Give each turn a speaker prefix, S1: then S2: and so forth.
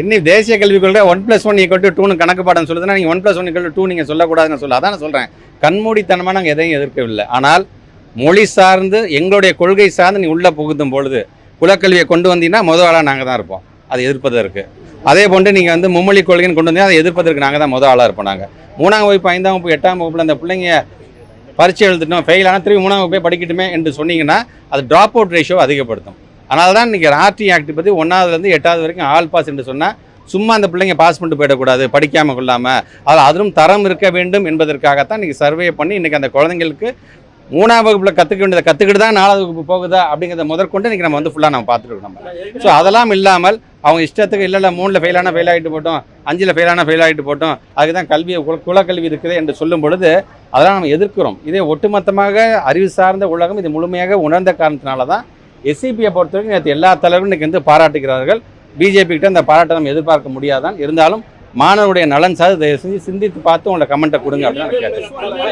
S1: இன்னும் தேசிய கல்விக் கொள்கை 1+1 = 2 கணக்கு பாடம் சொல்லுதுன்னா நீங்கள் 1+1 = 2 நீங்கள் சொல்லக்கூடாதுன்னு சொல்ல அதான் நான் சொல்கிறேன். கண்மூடித்தனமாக நாங்கள் எதையும் எதிர்க்கவில்லை. ஆனால் மொழி சார்ந்து எங்களுடைய கொள்கை சார்ந்து நீ உள்ளே புகுத்தும் பொழுது குலக்கல்வியை கொண்டு வந்தீங்கன்னா முதல் ஆளாக நாங்கள் தான் இருப்போம், அதை எதிர்ப்பதற்கு. அதே போன்று நீங்கள் வந்து மும்மொழி கொள்கைன்னு கொண்டு வந்தீங்கன்னா அதை எதிர்ப்பதற்கு நாங்கள் தான் முதல் ஆளாக இருப்போம். நாங்கள் 3ஆம் வகுப்பு 5ஆம் வகுப்பு 8ஆம் வகுப்பில் அந்த பிள்ளைங்க பரீட்சை எழுதிட்டோம், ஃபெயில் ஆனால் திரும்பி 3ஆம் வகுப்பே படிக்கட்டுமே என்று சொன்னீங்கன்னா அது ட்ராப் அவுட் ரேஷியோ அதிகப்படுத்தும். அதனால தான் இன்றைக்கி ஆர்டி ஆக்ட் பற்றி 1ஆவதுலேருந்து 8ஆவது வரைக்கும் ஆல் பாஸ் என்று சொன்னால் சும்மா அந்த பிள்ளைங்க பாஸ் பண்ணிட்டு போயிடக்கூடாது, படிக்காமல் கொள்ளாமல். அதிலும் தரம் இருக்க வேண்டும் என்பதற்காகத்தான் இன்றைக்கி சர்வே பண்ணி இன்றைக்கி அந்த குழந்தைங்களுக்கு 3ஆம் வகுப்பில் கற்றுக்க வேண்டியதை கற்றுக்கிட்டு தான் 4ஆவது வகுப்பு போகுதா அப்படிங்கிறத முதற்கொண்டு இன்றைக்கி நம்ம வந்து ஃபுல்லாக நம்ம பார்த்துருக்கோம். நம்ம ஸோ அதெல்லாம் இல்லாமல் அவங்க இஷ்டத்துக்கு இல்லை 3ல் ஃபெயில் ஆனால் ஃபெயில் ஆகிட்டு போட்டோம், 5ல் ஃபெயில் ஆனால் ஃபெயில் ஆகிட்டு போட்டோம், அதுக்கு தான் கல்வியை குலக்கல்வி இருக்குது என்று சொல்லும் பொழுது அதெல்லாம் நம்ம எதிர்க்கிறோம். இதே ஒட்டுமொத்தமாக அறிவு சார்ந்த உலகம் இது முழுமையாக உணர்ந்த காரணத்தினால தான் எஸ்சிபியை பொறுத்தவரைக்கும் நேற்று எல்லா தலைவரும் இன்றைக்கி வந்து பாராட்டுகிறார்கள். பிஜேபி கிட்ட அந்த பாராட்டை நம்ம எதிர்பார்க்க முடியாதான். இருந்தாலும் மாணவருடைய நலன் சார்ந்து தயவு செஞ்சு சிந்தித்து பார்த்து உங்களை கமெண்ட்டை கொடுங்க அப்படின்னு நான் கேட்டேன்.